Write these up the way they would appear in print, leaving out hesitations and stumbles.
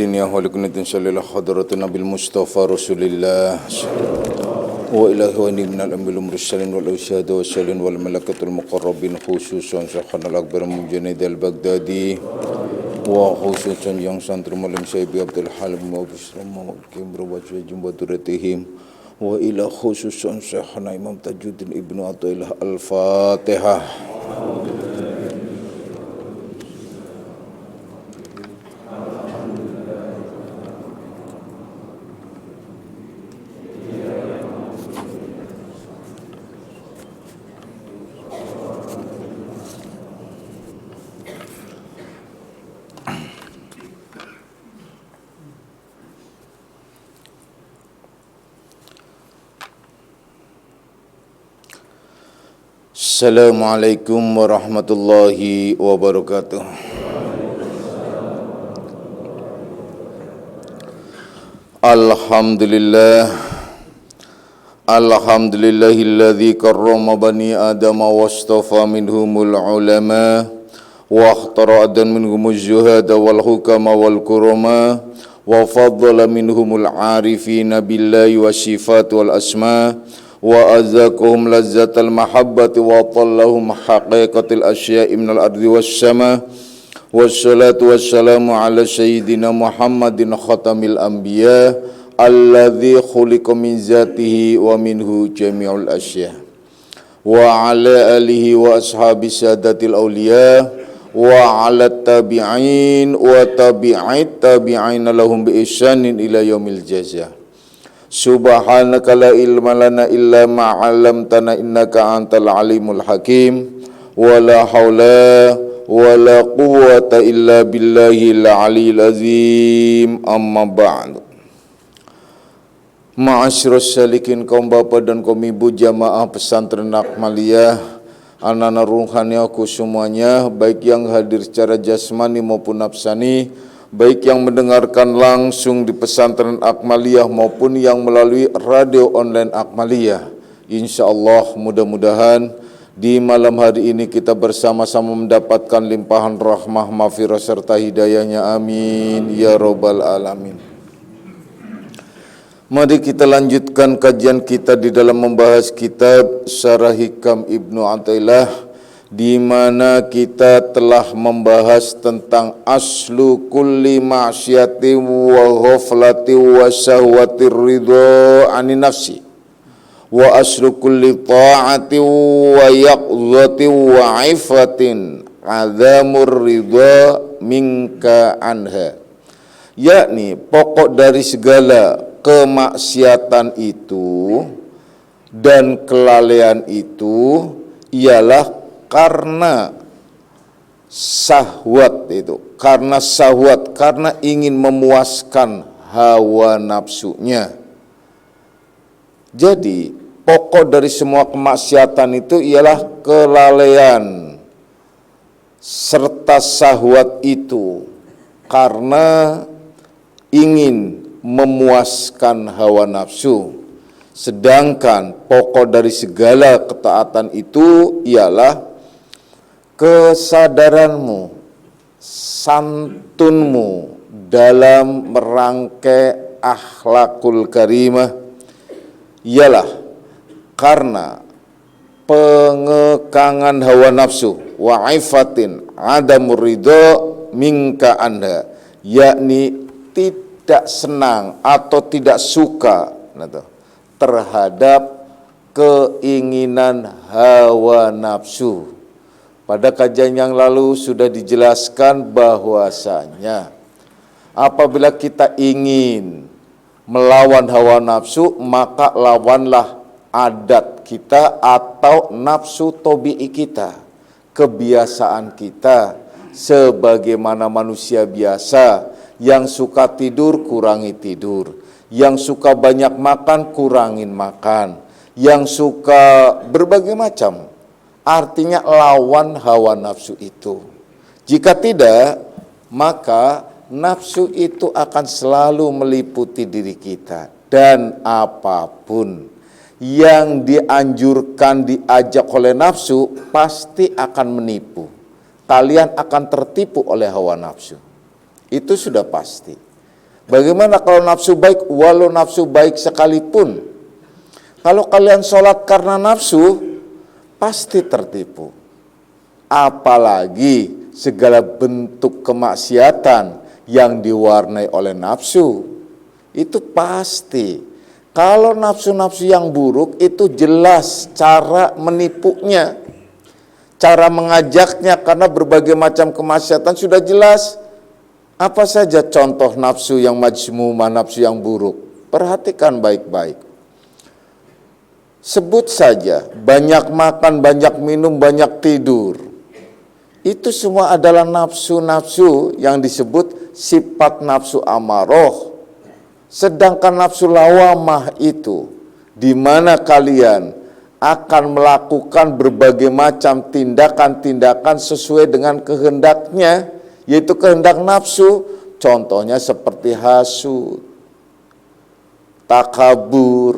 dunia walikunatin sallallahu hadratu nabil mustafa rasulillah wa ilahi wa inni minal ambilum rusalin wal usyadu wassalin wal malakatul muqarrabin khususan syahanal akbar mujani dal Baghdadi wa khususan yang santri malam syaibi Abdul Halim wa bisram wa kimru wa jumbaduratihim wa ila khususan syahana Imam Tajuddin Ibnu Athaillah Al-Fatihah. Assalamualaikum warahmatullahi wabarakatuh. Alhamdulillahilladzi karrama bani adama wastafa minhumul ulama wa akhtara adan minhumuz zuhada wal hukama wal kurama wa faddala minhumul arifina billahi wasifat wal asma wa azakuhum lazzatal mahabbati wa tallahum haqiqatil asya'i minal ardi wassama wassalatu wassalamu ala sayyidina Muhammadin khatamil anbiya alladzi khuliqa min zatihi wa minhu jami'ul asya' wa ala alihi wa ashabi sadatil awliya wa ala tabi'in wa tabi'it tabi'in lahum bi ihsanin ila yaumil jazaa. Subhanaka la ilma lana illa ma 'allamtana innaka antal alimul hakim wa la haula wa la quwwata illa billahil aliyil azim amma ba'du. Ma'asyiras salikin kaum bapak dan kaum ibu jamaah pesantren Akmaliyah, anak-anak ruhaniaku semuanya, baik yang hadir secara jasmani maupun nafsani, baik yang mendengarkan langsung di pesantren Akmaliyah maupun yang melalui radio online Akmaliyah. InsyaAllah mudah-mudahan di malam hari ini kita bersama-sama mendapatkan limpahan rahmah, maghfirah serta hidayahnya. Amin ya rabbal alamin. Mari kita lanjutkan kajian kita di dalam membahas kitab Syarah Hikam Ibnu Athaillah, di mana kita telah membahas tentang aslu kulli ma'syati wa ghaflati wa syahwati ridha anin nafsi wa aslu kulli ta'ati wa yaqzati wa ifatin azamur ridha minka anha, yakni pokok dari segala kemaksiatan itu dan kelalaian itu ialah karena syahwat itu, karena ingin memuaskan hawa nafsunya. Jadi pokok dari semua kemaksiatan itu ialah kelalaian serta syahwat itu karena ingin memuaskan hawa nafsu. Sedangkan pokok dari segala ketaatan itu ialah kesadaranmu, santunmu dalam merangkai akhlakul karimah, ialah karena pengekangan hawa nafsu wa ifatin adamur ridha minka anha, yakni tidak senang atau tidak suka terhadap keinginan hawa nafsu. Pada kajian yang lalu sudah dijelaskan bahwasanya apabila kita ingin melawan hawa nafsu, maka lawanlah adat kita atau nafsu tabi'i kita, kebiasaan kita sebagaimana manusia biasa. Yang suka tidur, kurangi tidur. Yang suka banyak makan, kurangin makan. Yang suka berbagai macam. Artinya lawan hawa nafsu itu. Jika tidak, maka nafsu itu akan selalu meliputi diri kita. Dan apapun yang dianjurkan, diajak oleh nafsu, pasti akan menipu. Kalian akan tertipu oleh hawa nafsu. Itu sudah pasti. Bagaimana kalau nafsu baik? Walau nafsu baik sekalipun, kalau kalian sholat karena nafsu, pasti tertipu. Apalagi segala bentuk kemaksiatan yang diwarnai oleh nafsu, itu pasti. Kalau nafsu-nafsu yang buruk itu jelas cara menipunya, cara mengajaknya, karena berbagai macam kemaksiatan sudah jelas. Apa saja contoh nafsu yang majmumah, nafsu yang buruk? Perhatikan baik-baik. Sebut saja, banyak makan, banyak minum, banyak tidur. Itu semua adalah nafsu-nafsu yang disebut sifat nafsu amaroh. Sedangkan nafsu lawamah itu, di mana kalian akan melakukan berbagai macam tindakan-tindakan sesuai dengan kehendaknya, yaitu kehendak nafsu. Contohnya seperti hasud, takabur,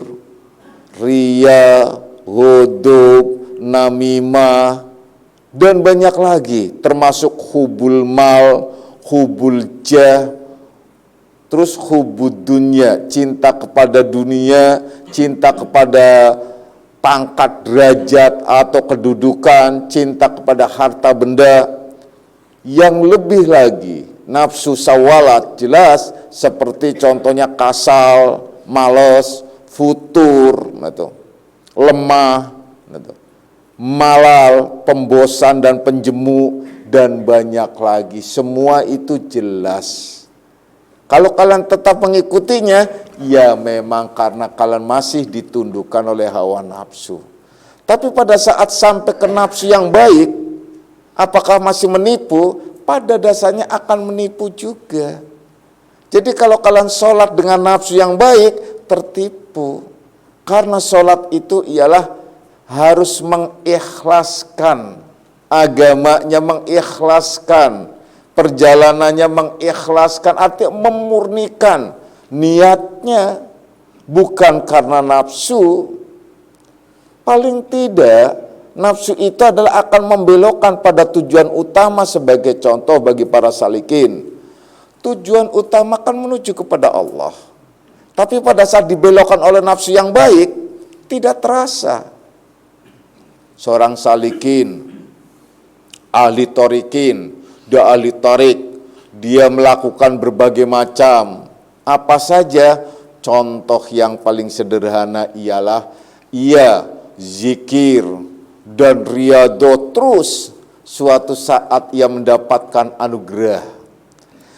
riya, ghadab, namimah, dan banyak lagi, termasuk hubul mal, hubul jah, terus hubud dunya, cinta kepada dunia, cinta kepada pangkat derajat atau kedudukan, cinta kepada harta benda. Yang lebih lagi, nafsu sawalat jelas, seperti contohnya kasal, malas, futur, lemah, malal, pembosan dan penjemu, dan banyak lagi. Semua itu jelas. Kalau kalian tetap mengikutinya, ya memang karena kalian masih ditundukkan oleh hawa nafsu. Tapi pada saat sampai ke nafsu yang baik, apakah masih menipu? Pada dasarnya akan menipu juga. Jadi kalau kalian sholat dengan nafsu yang baik, tertipu. Karena sholat itu ialah harus mengikhlaskan agamanya, mengikhlaskan perjalanannya, mengikhlaskan, artinya memurnikan niatnya, bukan karena nafsu. Paling tidak nafsu itu adalah akan membelokkan pada tujuan utama. Sebagai contoh bagi para salikin, tujuan utama kan menuju kepada Allah, tapi pada saat dibelokkan oleh nafsu yang baik, tidak terasa. Seorang salikin, ahli torikin, dia ahli tarik, dia melakukan berbagai macam, apa saja. Contoh yang paling sederhana ialah ia zikir dan riyadhah terus. Suatu saat ia mendapatkan anugerah.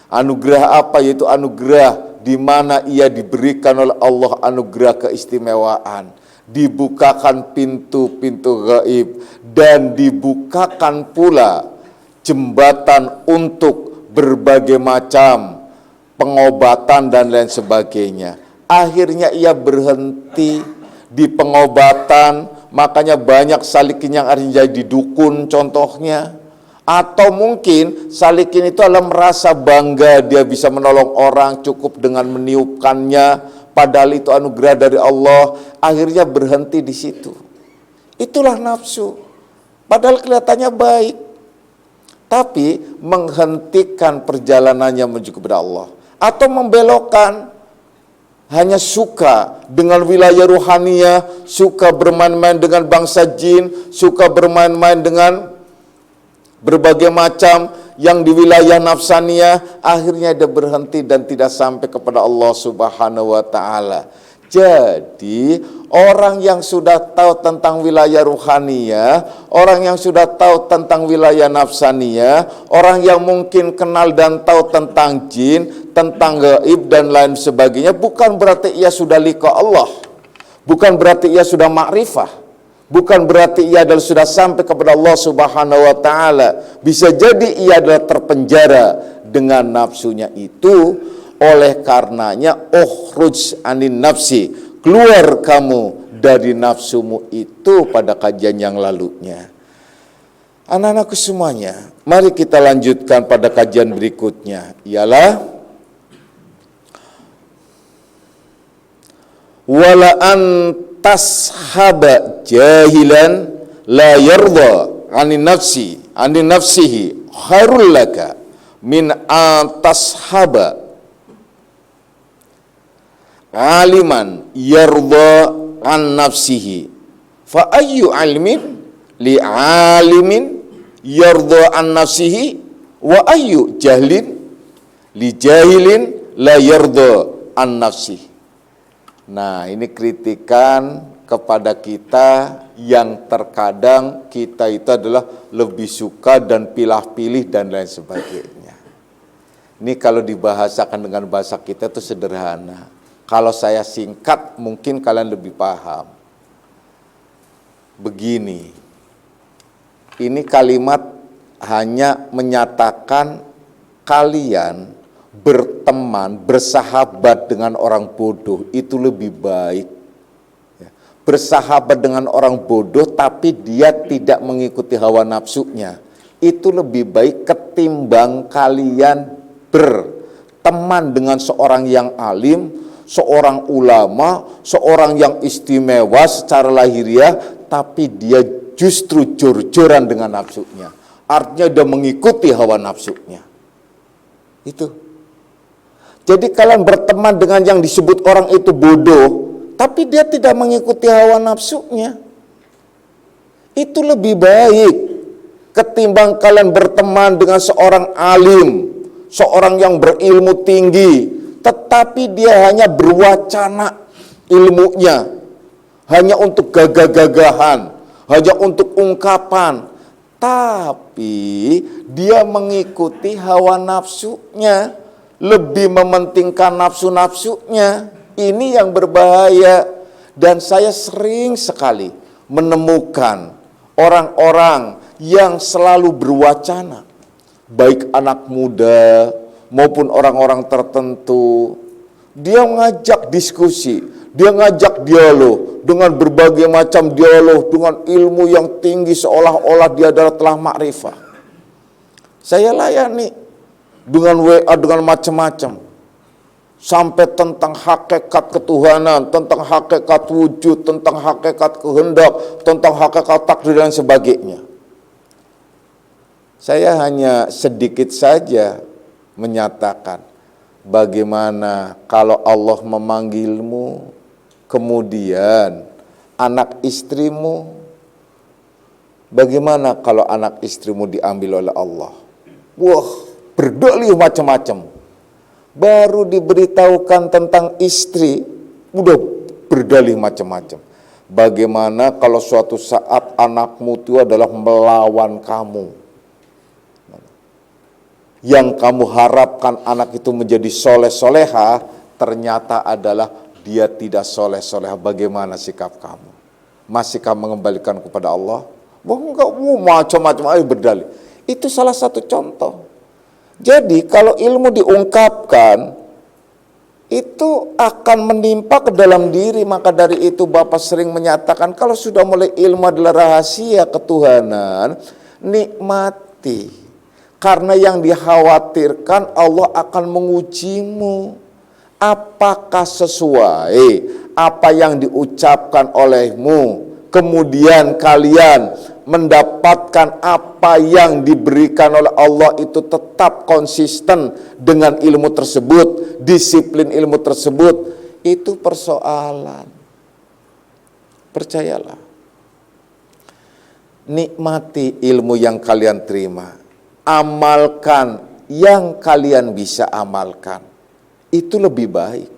Anugerah apa? Yaitu anugerah di mana ia diberikan oleh Allah anugerah keistimewaan. Dibukakan pintu-pintu gaib dan dibukakan pula jembatan untuk berbagai macam pengobatan dan lain sebagainya. Akhirnya ia berhenti di pengobatan, makanya banyak salikin yang akhirnya jadi dukun contohnya. Atau mungkin salikin itu adalah merasa bangga dia bisa menolong orang cukup dengan meniupkannya, padahal itu anugerah dari Allah. Akhirnya berhenti di situ. Itulah nafsu. Padahal kelihatannya baik, tapi menghentikan perjalanannya menuju kepada Allah. Atau membelokkan, hanya suka dengan wilayah ruhaniyah, suka bermain-main dengan bangsa jin, suka bermain-main dengan berbagai macam yang di wilayah nafsaniyah. Akhirnya dia berhenti dan tidak sampai kepada Allah Subhanahu wa ta'ala. Jadi orang yang sudah tahu tentang wilayah ruhaniyah, orang yang sudah tahu tentang wilayah nafsaniyah, orang yang mungkin kenal dan tahu tentang jin, tentang gaib dan lain sebagainya, bukan berarti ia sudah liqa Allah, bukan berarti ia sudah ma'rifah, bukan berarti ia adalah sudah sampai kepada Allah Subhanahu wa ta'ala. Bisa jadi ia adalah terpenjara dengan nafsunya itu. Oleh karenanya, ukhruj anin nafsi, keluar kamu dari nafsumu itu pada kajian yang lalunya. Anak-anakku semuanya, mari kita lanjutkan pada kajian berikutnya, ialah wala antashaba jahilan la yarda anin nafsihi khairul laka min antashaba aliman yardha an nafsihi fa ayyu ilmin li alimin yardha an nafsihi wa ayyu jahlin li jahilin la yardha an nafsihi. Nah, ini kritikan kepada kita yang terkadang kita itu adalah lebih suka dan pilih-pilih dan lain sebagainya. Ini kalau dibahasakan dengan bahasa kita itu sederhana. Kalau saya singkat mungkin kalian lebih paham. Begini, ini kalimat hanya menyatakan kalian berteman, bersahabat dengan orang bodoh itu lebih baik. Bersahabat dengan orang bodoh tapi dia tidak mengikuti hawa nafsunya, itu lebih baik ketimbang kalian berteman dengan seorang yang alim, seorang ulama, seorang yang istimewa secara lahiriah, tapi dia justru jor-joran dengan nafsunya. Artinya dia mengikuti hawa nafsunya. Itu. Jadi kalian berteman dengan yang disebut orang itu bodoh, tapi dia tidak mengikuti hawa nafsunya, itu lebih baik ketimbang kalian berteman dengan seorang alim, seorang yang berilmu tinggi, tetapi dia hanya berwacana ilmunya, hanya untuk gagah-gagahan, hanya untuk ungkapan, tapi dia mengikuti hawa nafsunya, lebih mementingkan nafsu-nafsunya. Ini yang berbahaya. Dan saya sering sekali menemukan orang-orang yang selalu berwacana, baik anak muda maupun orang-orang tertentu. Dia ngajak diskusi, dia ngajak dialog dengan berbagai macam dialog, dengan ilmu yang tinggi seolah-olah dia adalah telah makrifah. Saya layani dengan WA dengan macam-macam. Sampai tentang hakikat ketuhanan, tentang hakikat wujud, tentang hakikat kehendak, tentang hakikat takdir dan sebagainya. Saya hanya sedikit saja menyatakan, bagaimana kalau Allah memanggilmu, kemudian anak istrimu, bagaimana kalau anak istrimu diambil oleh Allah? Wah, berdalih macam-macam. Baru diberitahukan tentang istri, udah berdalih macam-macam. Bagaimana kalau suatu saat anakmu itu adalah melawan kamu? Yang kamu harapkan anak itu menjadi soleh-soleha, ternyata adalah dia tidak soleh-soleha. Bagaimana sikap kamu? Masihkah mengembalikan kepada Allah? Wah, enggak, macam-macam ayo berdalih. Itu salah satu contoh. Jadi kalau ilmu diungkapkan, itu akan menimpa ke dalam diri. Maka dari itu Bapak sering menyatakan, kalau sudah mulai ilmu adalah rahasia ketuhanan, nikmati. Karena yang dikhawatirkan Allah akan mengujimu. Apakah sesuai apa yang diucapkan olehmu, kemudian kalian mendapatkan apa yang diberikan oleh Allah itu tetap konsisten dengan ilmu tersebut, disiplin ilmu tersebut, itu persoalan. Percayalah. Nikmati ilmu yang kalian terima. Amalkan yang kalian bisa amalkan. Itu lebih baik.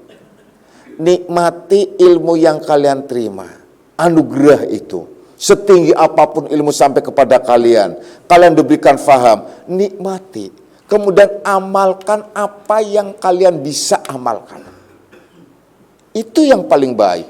Nikmati ilmu yang kalian terima. Anugerah itu. Setinggi apapun ilmu sampai kepada kalian, kalian diberikan faham, nikmati. Kemudian amalkan apa yang kalian bisa amalkan. Itu yang paling baik.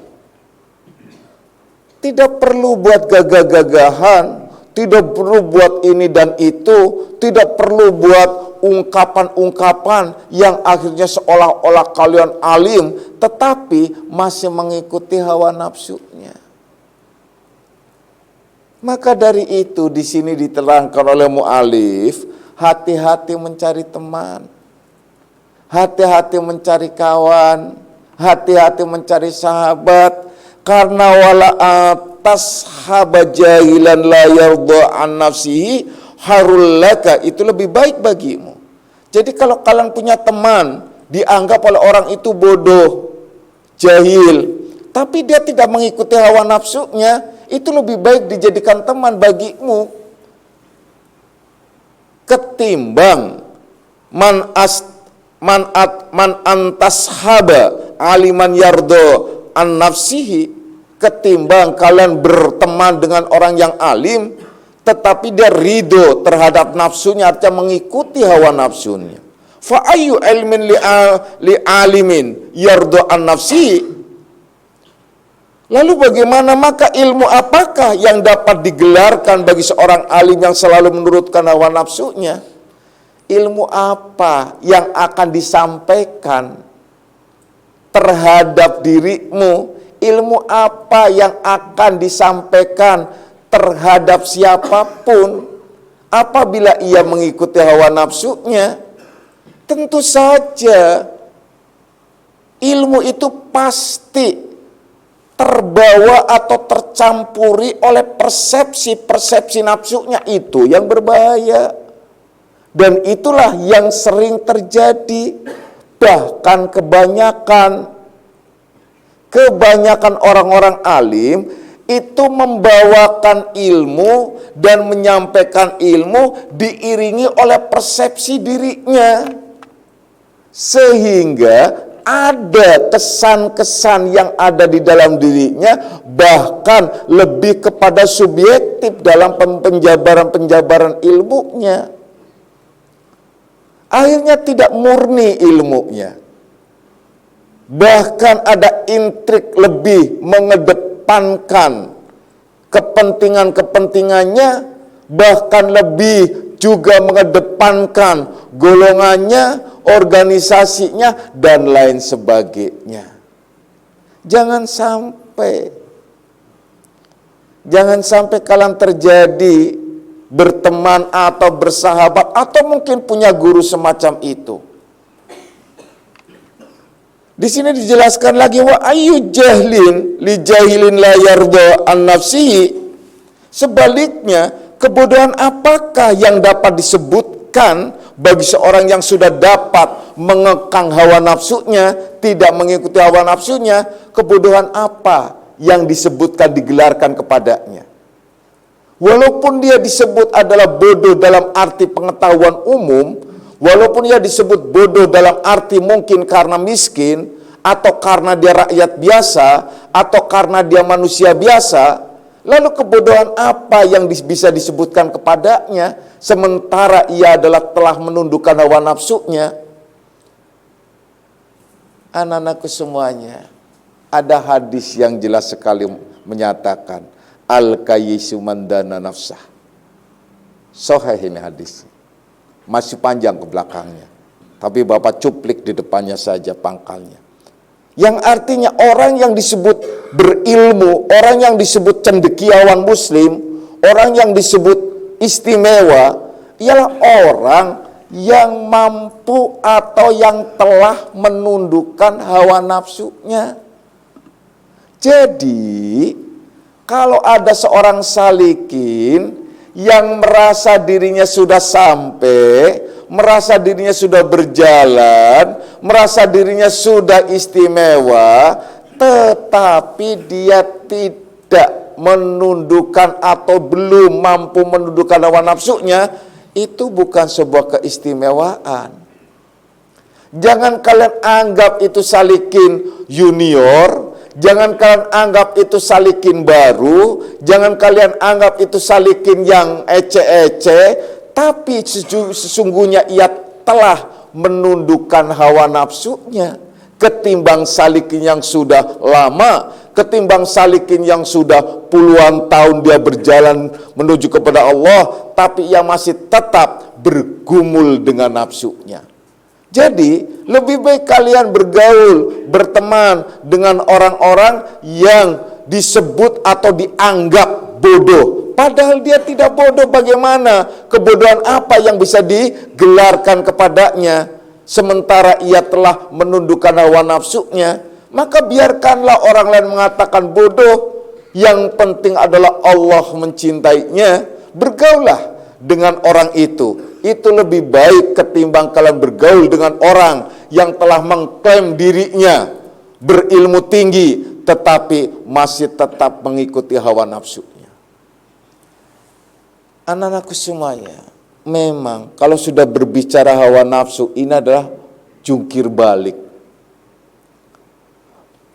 Tidak perlu buat gagah-gagahan, tidak perlu buat ini dan itu, tidak perlu buat ungkapan-ungkapan yang akhirnya seolah-olah kalian alim, tetapi masih mengikuti hawa nafsunya. Maka dari itu di sini diterangkan oleh mu'alif, hati-hati mencari teman, hati-hati mencari kawan, hati-hati mencari sahabat, karena wala atas haba jahilan la yardha an nafsihi harul laka, itu lebih baik bagimu. Jadi kalau kalian punya teman dianggap oleh orang itu bodoh, jahil, tapi dia tidak mengikuti hawa nafsunya, itu lebih baik dijadikan teman bagimu ketimbang man antashaba aliman yardo an nafsihi, ketimbang kalian berteman dengan orang yang alim tetapi dia ridho terhadap nafsunya, artinya mengikuti hawa nafsunya. Fa ayyu ilmin li alimin yardo an nafsihi, lalu bagaimana maka ilmu apakah yang dapat digelarkan bagi seorang alim yang selalu menurutkan hawa nafsunya? Ilmu apa yang akan disampaikan terhadap dirimu? Ilmu apa yang akan disampaikan terhadap siapapun apabila ia mengikuti hawa nafsunya? Tentu saja ilmu itu pasti terbawa atau tercampuri oleh persepsi nafsunya, itu yang berbahaya. Dan itulah yang sering terjadi. Bahkan kebanyakan orang-orang alim itu membawakan ilmu dan menyampaikan ilmu diiringi oleh persepsi dirinya, sehingga ada kesan-kesan yang ada di dalam dirinya, bahkan lebih kepada subjektif dalam penjabaran ilmunya. Akhirnya tidak murni ilmunya. Bahkan ada intrik lebih mengedepankan kepentingannya, bahkan lebih juga mengedepankan golongannya, organisasinya, dan lain sebagainya. Jangan sampai kalian terjadi berteman atau bersahabat atau mungkin punya guru semacam itu. Di sini dijelaskan lagi, wa ayyu jahlin li jahilin la yarda an nafsihi. Sebaliknya, kebodohan apakah yang dapat disebutkan bagi seorang yang sudah dapat mengekang hawa nafsunya, tidak mengikuti hawa nafsunya? Kebodohan apa yang disebutkan, digelarkan kepadanya? Walaupun dia disebut adalah bodoh dalam arti pengetahuan umum, walaupun dia disebut bodoh dalam arti mungkin karena miskin, atau karena dia rakyat biasa, atau karena dia manusia biasa, lalu kebodohan apa yang bisa disebutkan kepadanya, sementara ia adalah telah menundukkan hawa nafsunya? Anak-anakku semuanya, ada hadis yang jelas sekali menyatakan, al-kayyisu mandana nafsah. Sahih ini hadis. Masih panjang ke belakangnya, tapi Bapak cuplik di depannya saja pangkalnya. Yang artinya orang yang disebut berilmu, orang yang disebut cendekiawan muslim, orang yang disebut istimewa, ialah orang yang mampu atau yang telah menundukkan hawa nafsunya. Jadi, kalau ada seorang salikin yang merasa dirinya sudah sampai, merasa dirinya sudah berjalan, merasa dirinya sudah istimewa, tetapi dia tidak menundukkan atau belum mampu menundukkan hawa nafsunya, itu bukan sebuah keistimewaan. Jangan kalian anggap itu salikin junior, jangan kalian anggap itu salikin baru, jangan kalian anggap itu salikin yang ece-ece, tapi sesungguhnya ia telah menundukkan hawa nafsunya ketimbang salikin yang sudah lama, ketimbang salikin yang sudah puluhan tahun dia berjalan menuju kepada Allah, tapi ia masih tetap bergumul dengan nafsunya. Jadi, lebih baik kalian bergaul, berteman dengan orang-orang yang disebut atau dianggap bodoh. Padahal dia tidak bodoh. Bagaimana? Kebodohan apa yang bisa digelarkan kepadanya? Sementara ia telah menundukkan hawa nafsunya. Maka biarkanlah orang lain mengatakan bodoh. Yang penting adalah Allah mencintainya. Bergaulah dengan orang itu. Itu lebih baik ketimbang kalian bergaul dengan orang yang telah mengklaim dirinya berilmu tinggi, tetapi masih tetap mengikuti hawa nafsunya. Anak-anakku semuanya, memang kalau sudah berbicara hawa nafsu, ini adalah jungkir balik.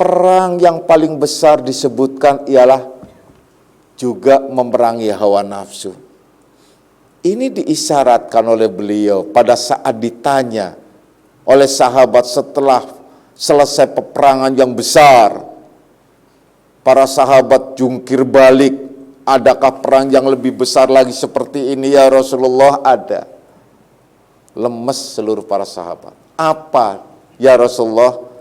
Perang yang paling besar disebutkan ialah juga memerangi hawa nafsu. Ini diisyaratkan oleh beliau pada saat ditanya oleh sahabat setelah selesai peperangan yang besar. Para sahabat jungkir balik, adakah perang yang lebih besar lagi seperti ini ya Rasulullah? Ada. Lemes seluruh para sahabat. Apa ya Rasulullah?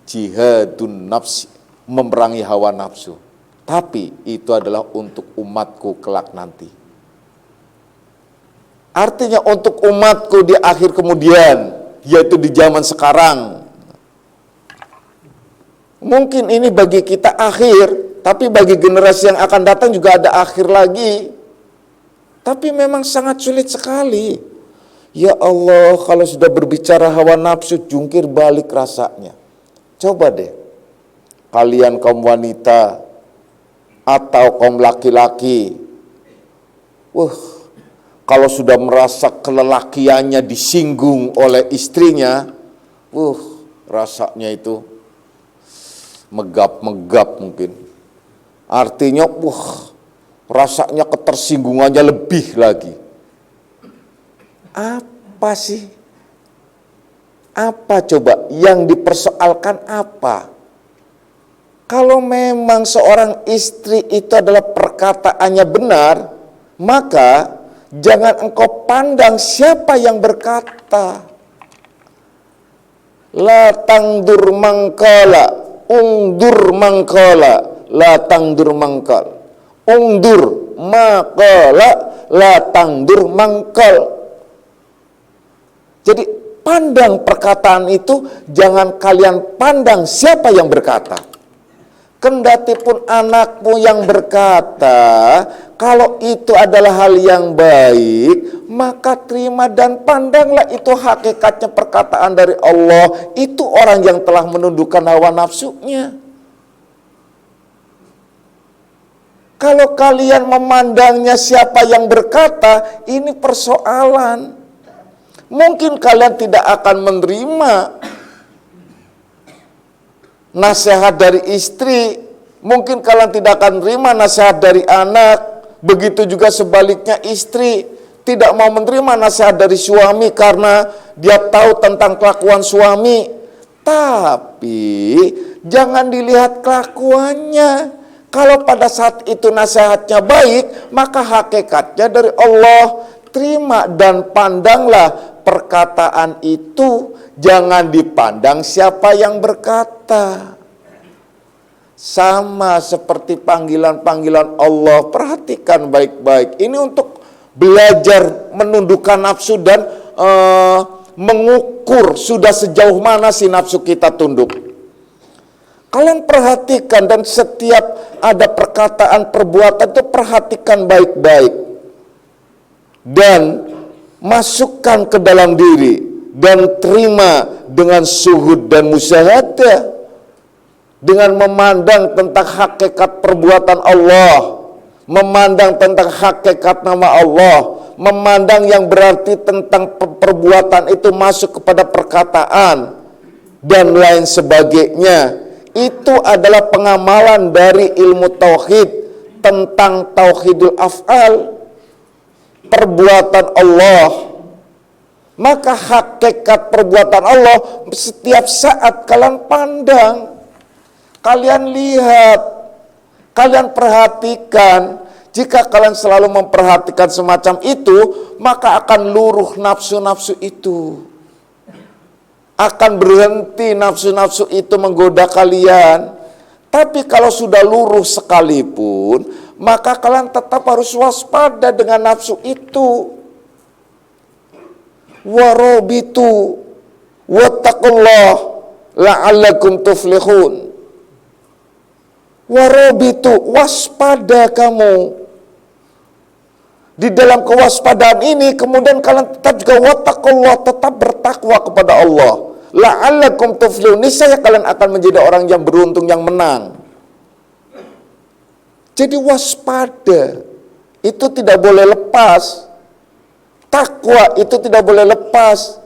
Jihadun nafsi, memerangi hawa nafsu. Tapi itu adalah untuk umatku kelak nanti. Artinya untuk umatku di akhir kemudian, yaitu di zaman sekarang. Mungkin ini bagi kita akhir, tapi bagi generasi yang akan datang juga ada akhir lagi. Tapi memang sangat sulit sekali. Ya Allah, kalau sudah berbicara hawa nafsu, jungkir balik rasanya. Coba deh, kalian kaum wanita atau kaum laki-laki, kalau sudah merasa kelelakiannya disinggung oleh istrinya, rasanya itu megap-megap mungkin. Artinya, rasanya ketersinggungannya lebih lagi. Apa sih? Apa coba yang dipersoalkan apa? Kalau memang seorang istri itu adalah perkataannya benar, maka jangan engkau pandang siapa yang berkata. La tangdur mangkala, ungdur mangkala, la tangdur mangkal. Ungdur mangkala, la tangdur mangkal. Jadi pandang perkataan itu, jangan kalian pandang siapa yang berkata. Kendati pun anakmu yang berkata, kalau itu adalah hal yang baik, maka terima dan pandanglah itu hakikatnya perkataan dari Allah. Itu orang yang telah menundukkan hawa nafsunya. Kalau kalian memandangnya siapa yang berkata, ini persoalan. Mungkin kalian tidak akan menerima nasihat dari istri, mungkin kalian tidak akan terima nasihat dari anak. Begitu juga sebaliknya, istri tidak mau menerima nasihat dari suami karena dia tahu tentang kelakuan suami. Tapi jangan dilihat kelakuannya. Kalau pada saat itu nasihatnya baik, maka hakikatnya dari Allah. Terima dan pandanglah perkataan itu. Jangan dipandang siapa yang berkata. Sama seperti panggilan-panggilan Allah. Perhatikan baik-baik. Ini untuk belajar menundukkan nafsu dan mengukur sudah sejauh mana si nafsu kita tunduk. Kalian perhatikan, dan setiap ada perkataan perbuatan itu perhatikan baik-baik. Dan masukkan ke dalam diri. Dan terima dengan suhud dan musyahadah. Dengan memandang tentang hakikat perbuatan Allah. Memandang tentang hakikat nama Allah. Memandang yang berarti tentang perbuatan itu masuk kepada perkataan. Dan lain sebagainya. Itu adalah pengamalan dari ilmu tauhid. Tentang tauhidul af'al. Perbuatan Allah. Maka hakikat perbuatan Allah setiap saat kalian pandang, kalian lihat, kalian perhatikan. Jika kalian selalu memperhatikan semacam itu, maka akan luruh nafsu-nafsu itu. Akan berhenti nafsu-nafsu itu menggoda kalian. Tapi kalau sudah luruh sekalipun, maka kalian tetap harus waspada dengan nafsu itu. Warobitu wattaqullah la'allakum tuflihun. Warobitu, waspada kamu. Di dalam kewaspadaan ini kemudian kalian tetap juga wattaqullah, tetap bertakwa kepada Allah. La'allakum tuflihun, niscaya kalian akan menjadi orang yang beruntung, yang menang. Jadi waspada itu tidak boleh lepas. Takwa itu tidak boleh lepas.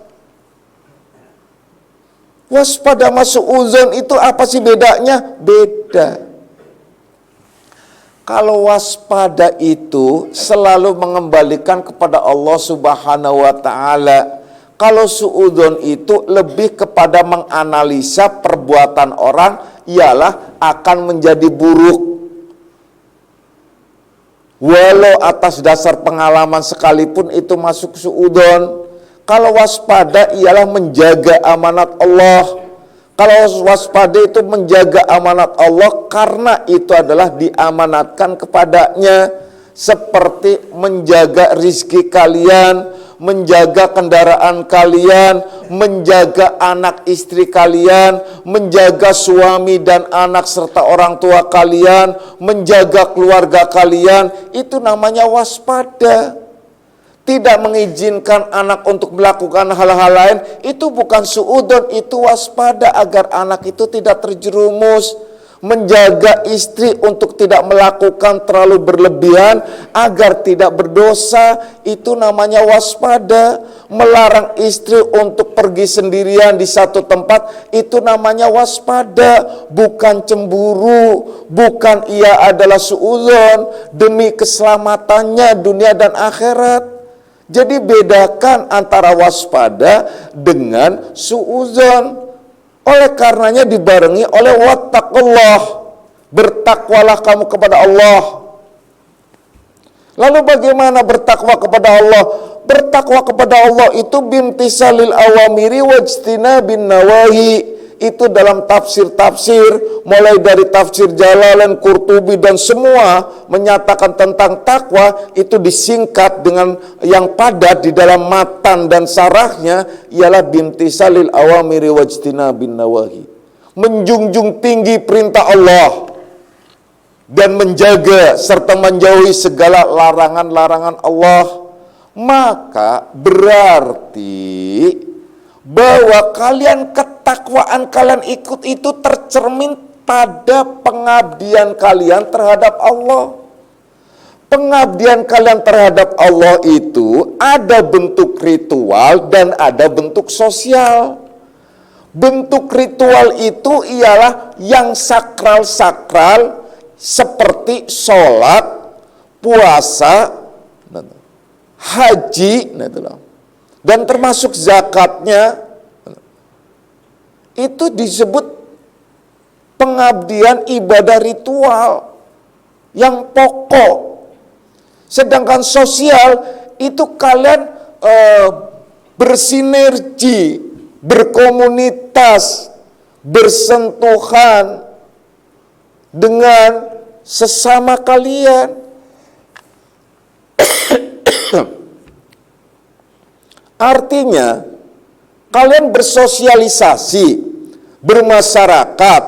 Waspada masuk uzon itu apa sih bedanya? Beda. Kalau waspada itu selalu mengembalikan kepada Allah Subhanahu wa taala. Kalau suudzon itu lebih kepada menganalisa perbuatan orang, ialah akan menjadi buruk. Walau atas dasar pengalaman sekalipun itu masuk suudzon. Kalau waspada ialah menjaga amanat Allah. Kalau waspada itu menjaga amanat Allah karena itu adalah diamanatkan kepadanya. Seperti menjaga rizki kalian, menjaga kendaraan kalian, menjaga anak istri kalian, menjaga suami dan anak serta orang tua kalian, menjaga keluarga kalian, itu namanya waspada. Tidak mengizinkan anak untuk melakukan hal-hal lain, itu bukan suudzon, itu waspada agar anak itu tidak terjerumus. Menjaga istri untuk tidak melakukan terlalu berlebihan agar tidak berdosa, itu namanya waspada. Melarang istri untuk pergi sendirian di satu tempat, itu namanya waspada, bukan cemburu, bukan ia adalah suudzon demi keselamatannya dunia dan akhirat. Jadi bedakan antara waspada dengan suudzon. Oleh karenanya dibarengi oleh wattaqullah, bertakwalah kamu kepada Allah. Lalu bagaimana bertakwa kepada Allah? Bertakwa kepada Allah itu bimtisalil awamiri wajtinabin nawahi. Itu dalam tafsir-tafsir, mulai dari tafsir Jalalain, Qurtubi, dan semua menyatakan tentang takwa, itu disingkat dengan yang padat di dalam matan dan sarahnya, ialah bimtisalil awamiri wajtinabin nawahi. Menjunjung tinggi perintah Allah dan menjaga serta menjauhi segala larangan-larangan Allah. Maka berarti bahwa ketakwaan kalian ikut itu tercermin pada pengabdian kalian terhadap Allah. Pengabdian kalian terhadap Allah itu ada bentuk ritual dan ada bentuk sosial. Bentuk ritual itu ialah yang sakral-sakral seperti sholat, puasa, haji, dan termasuk zakatnya. Itu disebut pengabdian ibadah ritual yang pokok. Sedangkan sosial itu kalian bersinergi, berkomunitas, bersentuhan dengan sesama kalian. Artinya kalian bersosialisasi, bermasyarakat.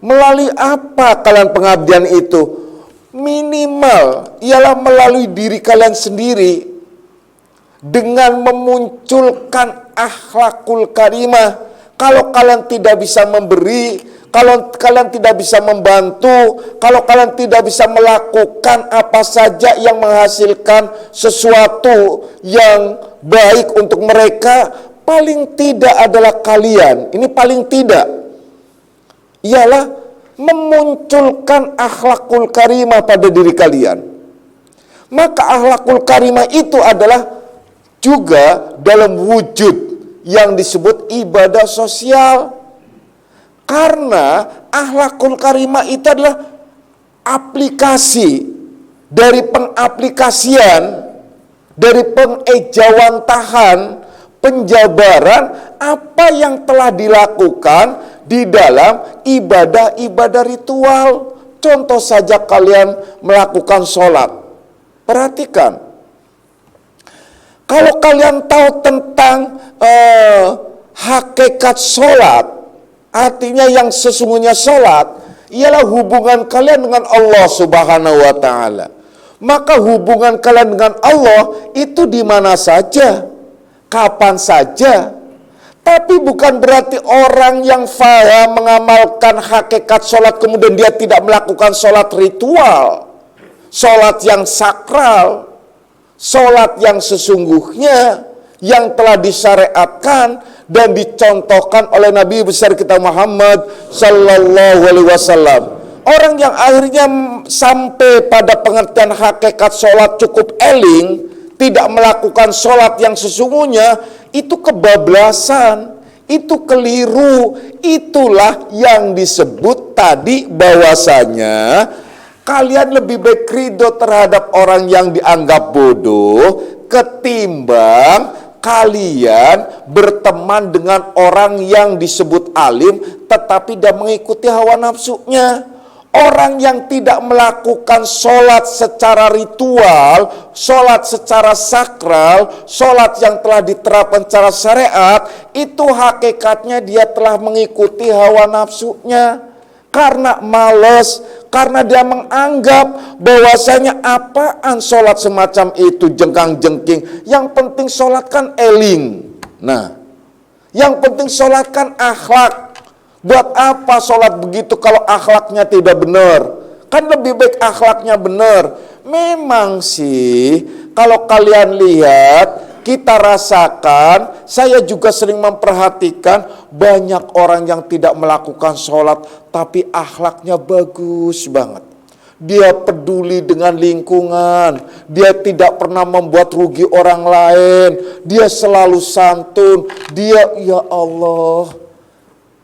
Melalui apa kalian pengabdian itu? Minimal ialah melalui diri kalian sendiri, dengan memunculkan akhlakul karimah. Kalau kalian tidak bisa memberi, kalau kalian tidak bisa membantu, kalau kalian tidak bisa melakukan apa saja yang menghasilkan sesuatu yang baik untuk mereka, paling tidak adalah kalian, ini paling tidak, ialah memunculkan akhlakul karimah pada diri kalian. Maka akhlakul karimah itu adalah juga dalam wujud yang disebut ibadah sosial. Karena akhlakul karimah itu adalah aplikasi dari pengaplikasian, dari pengejawantahan, penjabaran apa yang telah dilakukan di dalam ibadah-ibadah ritual. Contoh saja kalian melakukan sholat. Perhatikan. Kalau kalian tahu tentang hakikat sholat, artinya yang sesungguhnya sholat ialah hubungan kalian dengan Allah Subhanahu wa ta'ala. Maka hubungan kalian dengan Allah itu di mana saja, kapan saja. Tapi bukan berarti orang yang faham mengamalkan hakikat sholat kemudian dia tidak melakukan sholat ritual, sholat yang sakral, sholat yang sesungguhnya, yang telah disyariatkan dan dicontohkan oleh Nabi besar kita Muhammad Sallallahu Alaihi Wasallam. Orang yang akhirnya sampai pada pengertian hakikat sholat cukup eling, tidak melakukan sholat yang sesungguhnya, itu kebablasan, itu keliru. Itulah yang disebut tadi bahwasanya kalian lebih baik ridho terhadap orang yang dianggap bodoh ketimbang kalian berteman dengan orang yang disebut alim tetapi tidak mengikuti hawa nafsunya. Orang yang tidak melakukan sholat secara ritual, sholat secara sakral, sholat yang telah diterapkan secara syariat, itu hakikatnya dia telah mengikuti hawa nafsunya. Karena malas, karena dia menganggap bahwasanya apaan sholat semacam itu, jengkang-jengking. Yang penting sholat kan eling. Nah, yang penting sholat kan akhlak. Buat apa sholat begitu kalau akhlaknya tidak benar? Kan lebih baik akhlaknya benar. Memang sih, kalau kalian lihat, kita rasakan, saya juga sering memperhatikan banyak orang yang tidak melakukan sholat, tapi akhlaknya bagus banget. Dia peduli dengan lingkungan, dia tidak pernah membuat rugi orang lain, dia selalu santun, dia, ya Allah,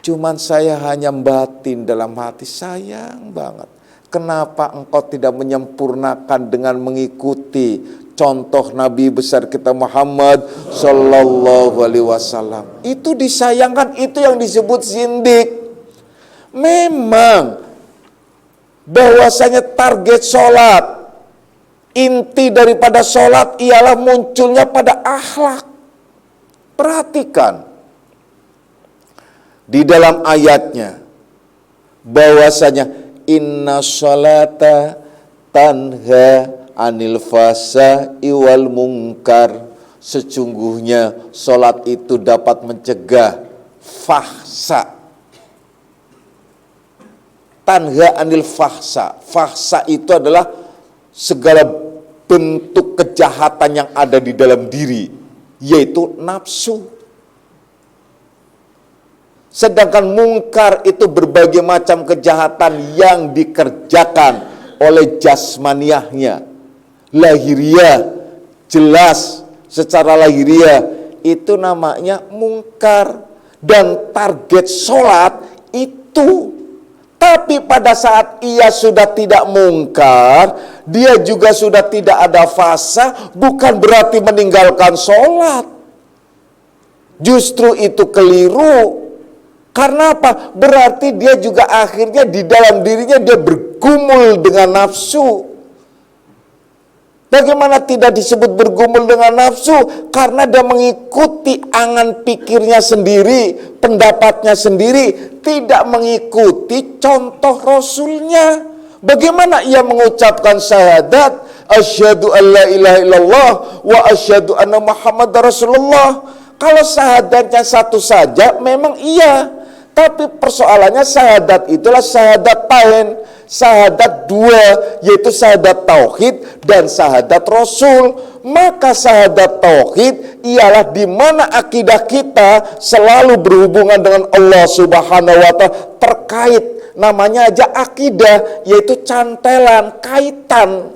cuman saya hanya batin dalam hati, sayang banget. Kenapa engkau tidak menyempurnakan dengan mengikuti contoh Nabi besar kita Muhammad Sallallahu Alaihi Wasallam? Itu disayangkan, itu yang disebut zindik. Memang bahwasanya target sholat, inti daripada sholat ialah munculnya pada akhlak. Perhatikan di dalam ayatnya bahwasanya inna sholata tanha anil fasai wal munkar, sesungguhnya sholat itu dapat mencegah fahsa. Tanha anil fahsa, fahsa itu adalah segala bentuk kejahatan yang ada di dalam diri, yaitu nafsu. Sedangkan mungkar itu berbagai macam kejahatan yang dikerjakan oleh jasmaniahnya. Lahiriah, jelas secara lahiriah, itu namanya mungkar. Dan target sholat itu. Tapi pada saat ia sudah tidak mungkar, dia juga sudah tidak ada fasa, bukan berarti meninggalkan sholat. Justru itu keliru. Karena apa? Berarti dia juga akhirnya di dalam dirinya dia bergumul dengan nafsu. Bagaimana tidak disebut bergumul dengan nafsu? Karena dia mengikuti angan pikirnya sendiri, pendapatnya sendiri, tidak mengikuti contoh Rasulnya. Bagaimana ia mengucapkan syahadat, asyhadu an la ilaha illallah wa asyhadu anna Muhammadar Rasulullah. Kalau syahadatnya satu saja memang iya. Tapi persoalannya syahadat itulah syahadat tain, syahadat dua, yaitu syahadat tauhid dan syahadat rasul. Maka syahadat tauhid ialah di mana akidah kita selalu berhubungan dengan Allah Subhanahu wa Ta'ala, terkait, namanya aja akidah, yaitu cantelan, kaitan,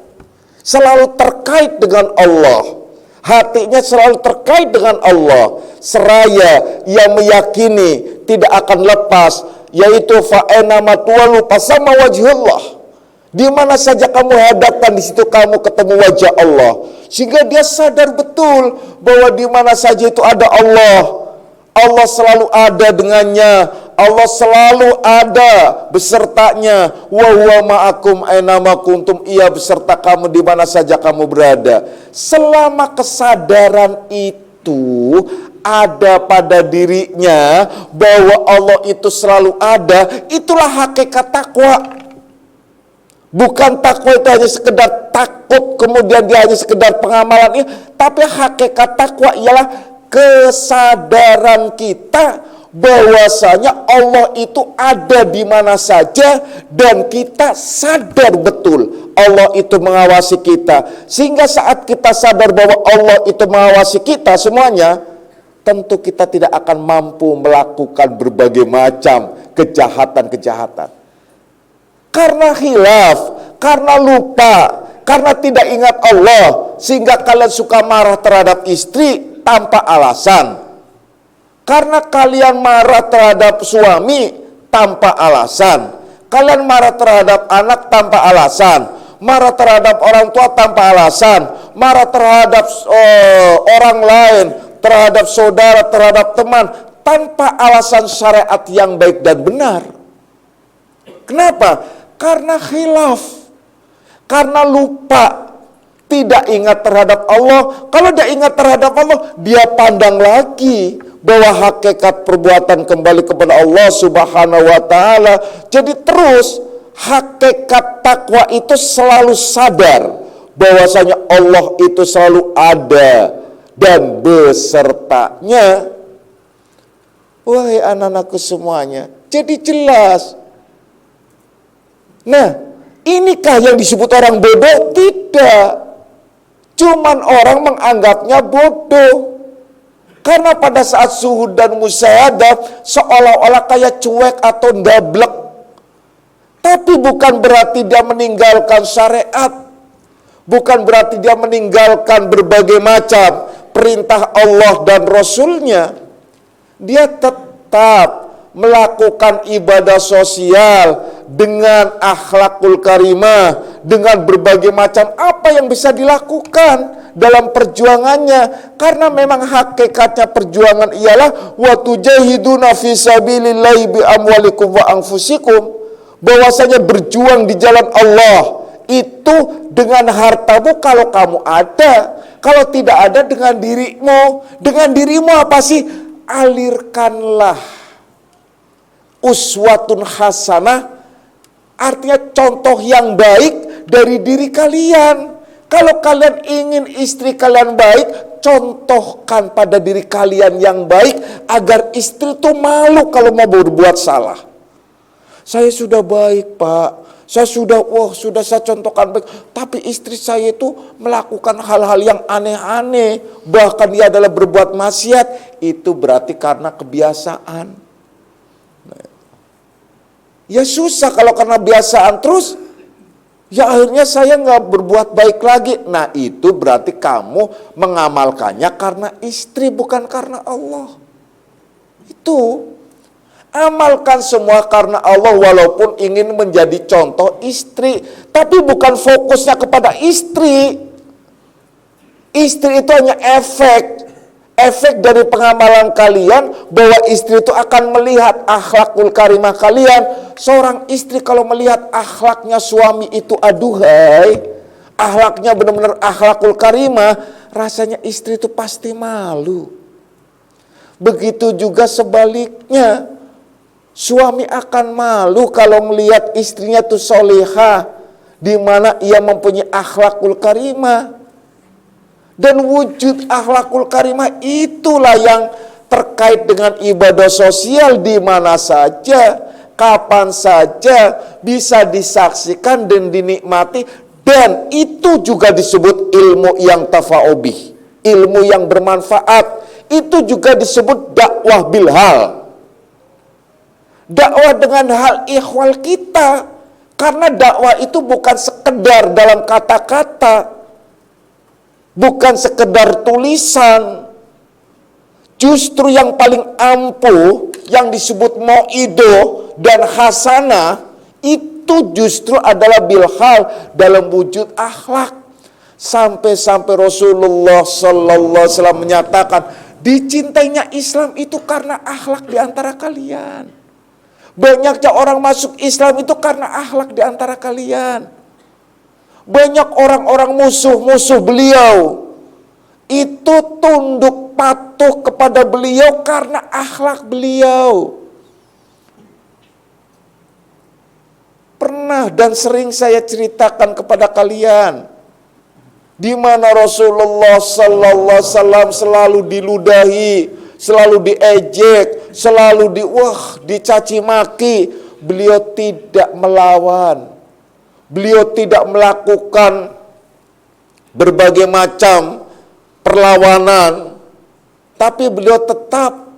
selalu terkait dengan Allah. Hatinya selalu terkait dengan Allah, seraya yang meyakini tidak akan lepas, yaitu fa'ena matuwalu pasama wajhullah. Di mana saja kamu hadapkan, di situ kamu ketemu wajah Allah. Sehingga dia sadar betul bahwa di mana saja itu ada Allah. Allah selalu ada dengannya, Allah selalu ada besertanya. Wa huwa ma'akum aina ma kuntum, ia beserta kamu di mana saja kamu berada. Selama kesadaran itu ada pada dirinya bahwa Allah itu selalu ada, itulah hakikat takwa. Bukan takwa itu hanya sekedar takut kemudian dia hanya sekedar pengamalan ini, tapi hakikat takwa ialah kesadaran kita bahwasanya Allah itu ada di mana saja dan kita sadar betul Allah itu mengawasi kita. Sehingga saat kita sadar bahwa Allah itu mengawasi kita semuanya, tentu kita tidak akan mampu melakukan berbagai macam kejahatan-kejahatan. Karena khilaf, karena lupa, karena tidak ingat Allah, sehingga kalian suka marah terhadap istri tanpa alasan. Karena kalian marah terhadap suami tanpa alasan. Kalian marah terhadap anak tanpa alasan. Marah terhadap orang tua tanpa alasan. Marah terhadap orang lain, terhadap saudara, terhadap teman, tanpa alasan syariat yang baik dan benar. Kenapa? Karena khilaf. Karena lupa. Tidak ingat terhadap Allah. Kalau dia ingat terhadap Allah, dia pandang lagi bahwa hakikat perbuatan kembali kepada Allah Subhanahu wa ta'ala. Jadi terus hakikat takwa itu selalu sadar bahwasanya Allah itu selalu ada dan besertanya. Wahai anak-anakku semuanya, jadi jelas. Nah, inikah yang disebut orang bodoh? Tidak. Cuman orang menganggapnya bodoh. Karena pada saat syuhud dan musyahadah seolah-olah kayak cuek atau ndablek. Tapi bukan berarti dia meninggalkan syariat. Bukan berarti dia meninggalkan berbagai macam perintah Allah dan Rasulnya. Dia tetap melakukan ibadah sosial dengan akhlakul karimah, dengan berbagai macam apa yang bisa dilakukan dalam perjuangannya. Karena memang hakikatnya perjuangan ialah wa tujahiduna fi sabilillahi bi amwalikum wa anfusikum, bahwasanya berjuang di jalan Allah itu dengan hartamu kalau kamu ada, kalau tidak ada dengan dirimu. Dengan dirimu apa sih? Alirkanlah uswatun hasanah, artinya contoh yang baik dari diri kalian. Kalau kalian ingin istri kalian baik, contohkan pada diri kalian yang baik agar istri itu malu kalau mau berbuat salah. Saya sudah baik, Pak. Saya sudah saya contohkan baik. Tapi istri saya itu melakukan hal-hal yang aneh-aneh. Bahkan dia adalah berbuat maksiat. Itu berarti karena kebiasaan. Ya susah kalau karena kebiasaan terus. Ya akhirnya saya nggak berbuat baik lagi. Nah itu berarti kamu mengamalkannya karena istri bukan karena Allah. Itu amalkan semua karena Allah walaupun ingin menjadi contoh istri. Tapi bukan fokusnya kepada istri. Istri itu hanya efek dari pengamalan kalian bahwa istri itu akan melihat akhlakul karimah kalian. Seorang istri kalau melihat akhlaknya suami itu aduhai, akhlaknya benar-benar akhlakul karimah, rasanya istri itu pasti malu. Begitu juga sebaliknya, suami akan malu kalau melihat istrinya itu solehah, di mana ia mempunyai akhlakul karimah. Dan wujud akhlakul karimah itulah yang terkait dengan ibadah sosial di mana saja, kapan saja bisa disaksikan dan dinikmati. Dan itu juga disebut ilmu yang tafa'ubih, ilmu yang bermanfaat. Itu juga disebut dakwah bilhal, dakwah dengan hal ikhwal kita. Karena dakwah itu bukan sekedar dalam kata-kata, bukan sekedar tulisan. Justru yang paling ampuh yang disebut mau'idoh dan hasanah itu justru adalah bilhal dalam wujud akhlak. Sampai-sampai Rasulullah sallallahu alaihi wasallam menyatakan dicintainya Islam itu karena akhlak di antara kalian. Banyaknya orang masuk Islam itu karena akhlak di antara kalian. Banyak orang-orang musuh-musuh beliau itu tunduk patuh kepada beliau karena akhlak beliau. Pernah dan sering saya ceritakan kepada kalian di mana Rasulullah sallallahu alaihi wasallam selalu diludahi, selalu diejek, selalu dicaci maki. Beliau tidak melawan. Beliau tidak melakukan berbagai macam perlawanan, tapi beliau tetap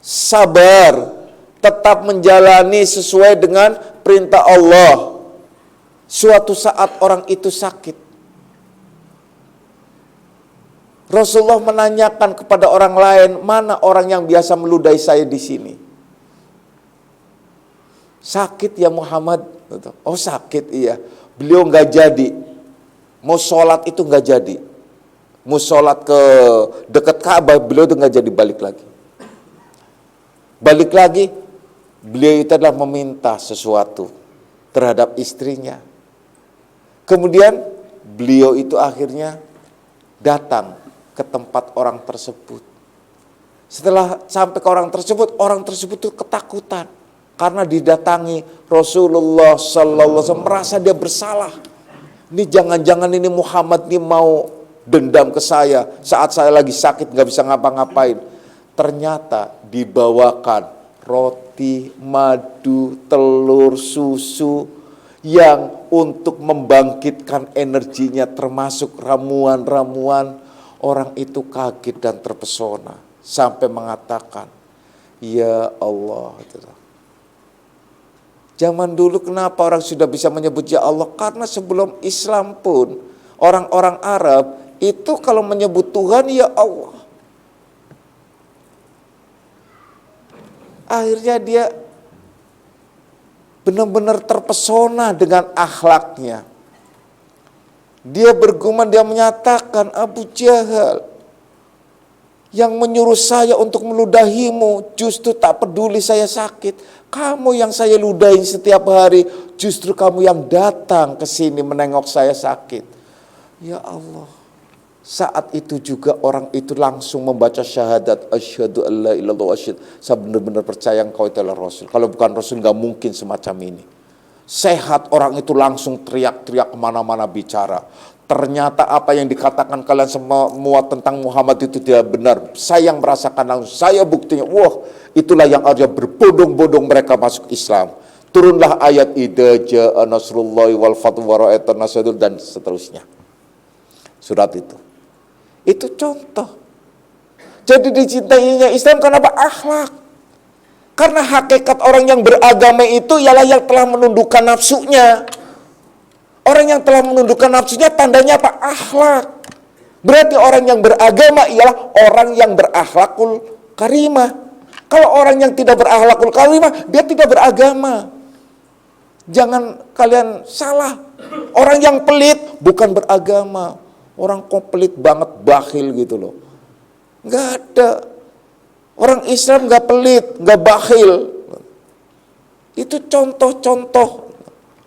sabar, tetap menjalani sesuai dengan perintah Allah. Suatu saat orang itu sakit. Rasulullah menanyakan kepada orang lain, mana orang yang biasa meludahi saya di sini? Sakit ya Muhammad? Oh sakit, iya. Beliau nggak jadi. Mau sholat itu nggak jadi. Mau sholat ke dekat Ka'bah, beliau itu nggak jadi balik lagi. Balik lagi, beliau itu adalah meminta sesuatu terhadap istrinya. Kemudian beliau itu akhirnya datang ke tempat orang tersebut. Setelah sampai ke orang tersebut itu ketakutan karena didatangi Rasulullah sallallahu alaihi wasallam, merasa dia bersalah. Ini jangan-jangan ini Muhammad ini mau dendam ke saya saat saya lagi sakit nggak bisa ngapa-ngapain. Ternyata dibawakan roti, madu, telur, susu yang untuk membangkitkan energinya, termasuk ramuan-ramuan. Orang itu kaget dan terpesona sampai mengatakan, ya Allah. Zaman dulu kenapa orang sudah bisa menyebut ya Allah? Karena sebelum Islam pun orang-orang Arab itu kalau menyebut Tuhan ya Allah. Akhirnya dia benar-benar terpesona dengan akhlaknya. Dia bergumam, dia menyatakan, Abu Jahal yang menyuruh saya untuk meludahimu justru tak peduli saya sakit. Kamu yang saya ludahin setiap hari, justru kamu yang datang ke sini menengok saya sakit. Ya Allah. Saat itu juga orang itu langsung membaca syahadat, asyhadu alla ilaha illallah wa asyhadu, saya benar-benar percaya engkau itu adalah Rasul. Kalau bukan Rasul nggak mungkin semacam ini. Sehat, orang itu langsung teriak-teriak kemana-mana bicara. Ternyata apa yang dikatakan kalian semua tentang Muhammad itu tidak benar. Saya yang merasakan langsung, saya buktinya. Wah, itulah yang aja berbondong-bondong mereka masuk Islam. Turunlah ayat idza jaa nasrullahi wal fathu wa ra'aitan nas dan seterusnya. Surat itu. Itu contoh. Jadi dicintainya Islam kenapa? Akhlak. Karena hakikat orang yang beragama itu ialah yang telah menundukkan nafsunya. Orang yang telah menundukkan nafsunya tandanya apa? Akhlak. Berarti orang yang beragama ialah orang yang berakhlakul karimah. Kalau orang yang tidak berakhlakul karimah, dia tidak beragama. Jangan kalian salah. Orang yang pelit bukan beragama. Orang kok pelit banget, bakhil gitu loh. Nggak ada. Orang Islam nggak pelit, nggak bakhil. Itu contoh-contoh.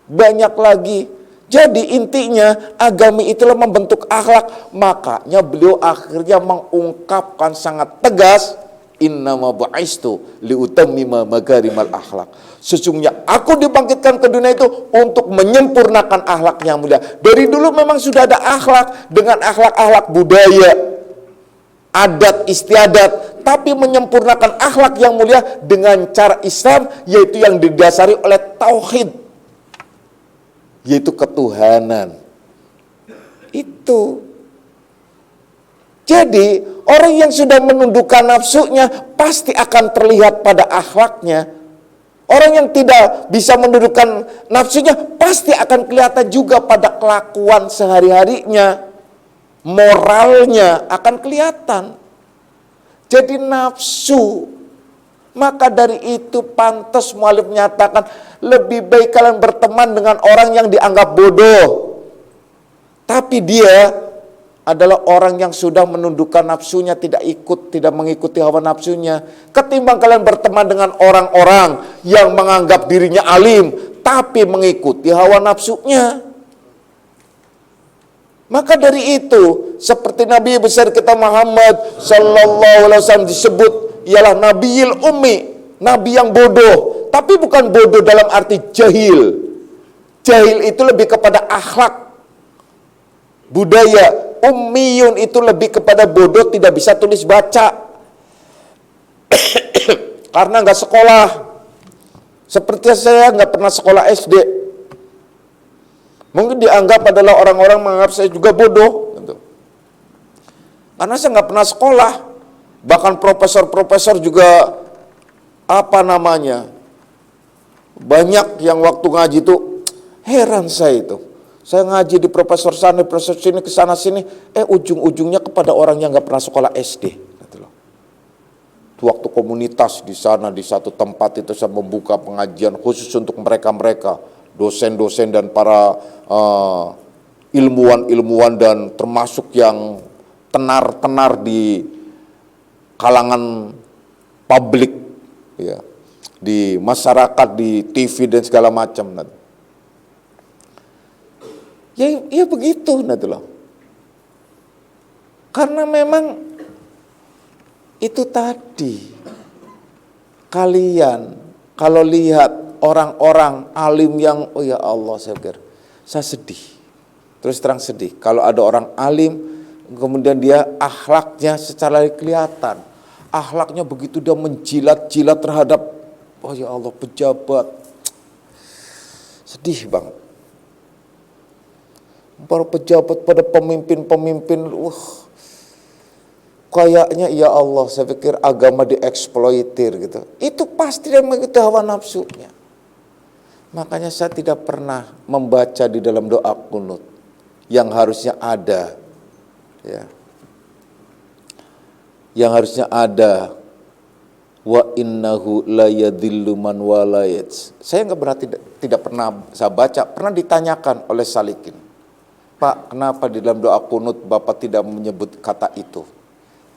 Banyak lagi. Jadi intinya agama itulah membentuk akhlak. Makanya beliau akhirnya mengungkapkan sangat tegas, innama bu'istu liutammima makarimal akhlak. Sesungguhnya aku dibangkitkan ke dunia itu untuk menyempurnakan akhlak yang mulia. Dari dulu memang sudah ada akhlak dengan akhlak-akhlak budaya, adat istiadat, tapi menyempurnakan akhlak yang mulia dengan cara Islam, yaitu yang didasari oleh tauhid, yaitu ketuhanan. Itu. Jadi orang yang sudah menundukkan nafsunya pasti akan terlihat pada akhlaknya. Orang yang tidak bisa menundukkan nafsunya pasti akan kelihatan juga pada kelakuan sehari-harinya. Moralnya akan kelihatan. Jadi nafsu. Maka dari itu pantas mu'alif menyatakan lebih baik kalian berteman dengan orang yang dianggap bodoh, tapi dia adalah orang yang sudah menundukkan nafsunya, tidak mengikuti hawa nafsunya, ketimbang kalian berteman dengan orang-orang yang menganggap dirinya alim tapi mengikuti hawa nafsunya. Maka dari itu, seperti Nabi besar kita Muhammad sallallahu alaihi wasallam disebut ialah Nabiyil Ummi, nabi yang bodoh, tapi bukan bodoh dalam arti jahil. Jahil itu lebih kepada akhlak, budaya, ummiyun itu lebih kepada bodoh, tidak bisa tulis baca. Karena nggak sekolah. Seperti saya nggak pernah sekolah SD. Mungkin dianggap adalah orang-orang menganggap saya juga bodoh. Gitu. Karena saya nggak pernah sekolah. Bahkan profesor-profesor juga banyak yang waktu ngaji itu heran saya itu. Saya ngaji di profesor sana, profesor sini, kesana sini, ujung-ujungnya kepada orang yang nggak pernah sekolah SD. Gitu loh. Waktu komunitas di sana di satu tempat itu saya membuka pengajian khusus untuk mereka-mereka, dosen-dosen dan para ilmuwan-ilmuwan dan termasuk yang tenar-tenar di kalangan publik, ya, di masyarakat, di TV dan segala macam. Ya begitu, karena memang itu tadi, kalian kalau lihat orang-orang alim yang, oh ya Allah, saya sedih, terus terang sedih, kalau ada orang alim, kemudian dia akhlaknya secara kelihatan, akhlaknya begitu dia menjilat-jilat terhadap, oh ya Allah, pejabat, sedih banget. Para pejabat, pada pemimpin-pemimpin, kayaknya ya Allah, saya pikir agama dieksploitir gitu. Itu pasti dia mengikuti hawa nafsunya. Makanya saya tidak pernah membaca di dalam doa kunut yang harusnya ada, ya. Yang harusnya ada, wa innahu la yadhillu man walayat. Saya tidak pernah saya baca, pernah ditanyakan oleh Salikin, Pak, kenapa di dalam doa kunut Bapak tidak menyebut kata itu?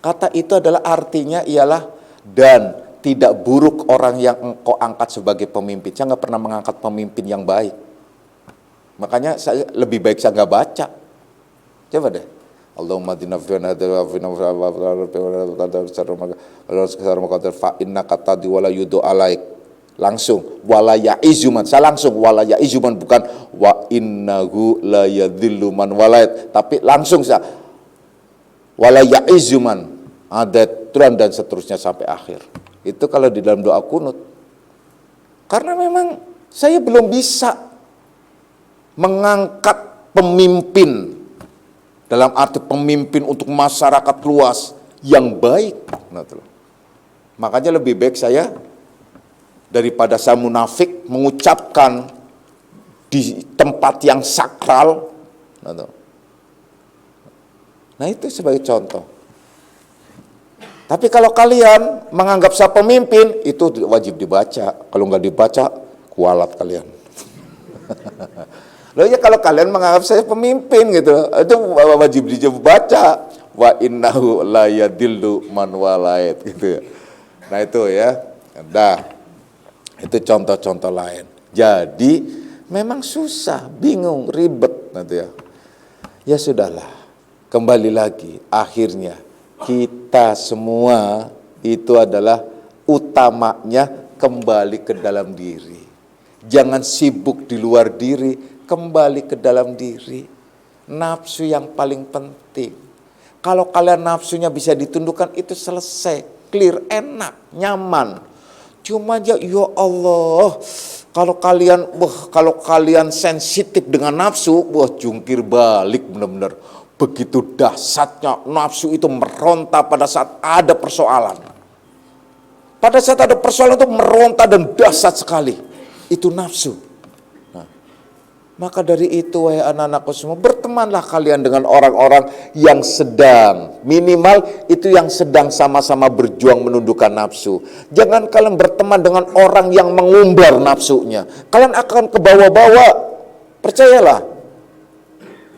Kata itu adalah artinya ialah dan tidak buruk orang yang engkau angkat sebagai pemimpin. Saya nggak pernah mengangkat pemimpin yang baik. Makanya saya lebih baik saya nggak baca. Coba deh. Allahumma adina fi'na langsung wala ya'izuman, saya langsung wala ya'izuman, bukan wa innahu la yadhillu man walayat, tapi langsung saya wala ya'izuman, ada turan dan seterusnya sampai akhir. Itu kalau di dalam doa kunut. Karena memang saya belum bisa mengangkat pemimpin dalam arti pemimpin untuk masyarakat luas yang baik. Makanya lebih baik saya, daripada saya munafik mengucapkan di tempat yang sakral. Nah itu sebagai contoh. Tapi kalau kalian menganggap saya pemimpin, itu wajib dibaca. Kalau nggak dibaca, kualat kalian. Loh ya, kalau kalian menganggap saya pemimpin gitu, itu wajib dibaca. Wa innahu la yadillu man walayat gitu. Nah itu ya. Dah. Itu contoh-contoh lain. Jadi memang susah, bingung, ribet nanti ya. Ya sudahlah, kembali lagi. Akhirnya kita semua itu adalah utamanya kembali ke dalam diri. Jangan sibuk di luar diri, kembali ke dalam diri. Nafsu yang paling penting. Kalau kalian nafsunya bisa ditundukkan, itu selesai, clear, enak, nyaman. Cuma ya Allah, kalau kalian sensitif dengan nafsu, jungkir balik benar-benar. Begitu dahsyatnya nafsu itu meronta pada saat ada persoalan. Pada saat ada persoalan itu meronta dan dahsyat sekali. Itu nafsu. Maka dari itu, wahai anak-anakku semua, bertemanlah kalian dengan orang-orang yang sedang, minimal itu yang sedang sama-sama berjuang menundukkan nafsu. Jangan kalian berteman dengan orang yang mengumbar nafsunya. Kalian akan ke bawah-bawah, percayalah.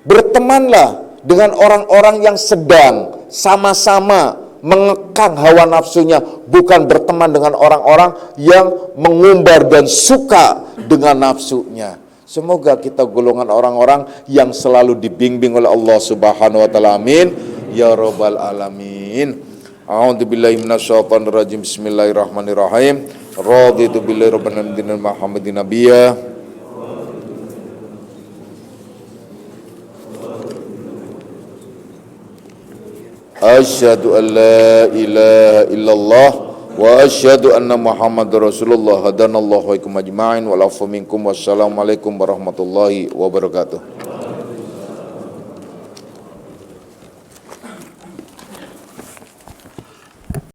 Bertemanlah dengan orang-orang yang sedang sama-sama mengekang hawa nafsunya, bukan berteman dengan orang-orang yang mengumbar dan suka dengan nafsunya. Semoga kita golongan orang-orang yang selalu dibimbing oleh Allah Subhanahu wa taala. Amin ya rabbal alamin. A'udzubillahi minasyaitonir rajim. Bismillahirrahmanirrahim. Raditu billahi rabban alamin Muhammadin nabiyya. Asyhadu an la ilaha illallah wa asyhadu anna Muhammadar Rasulullah. Hadanallahu wa ikum ajma'in wal afu minkum. Wassalamualaikum warahmatullahi wabarakatuh.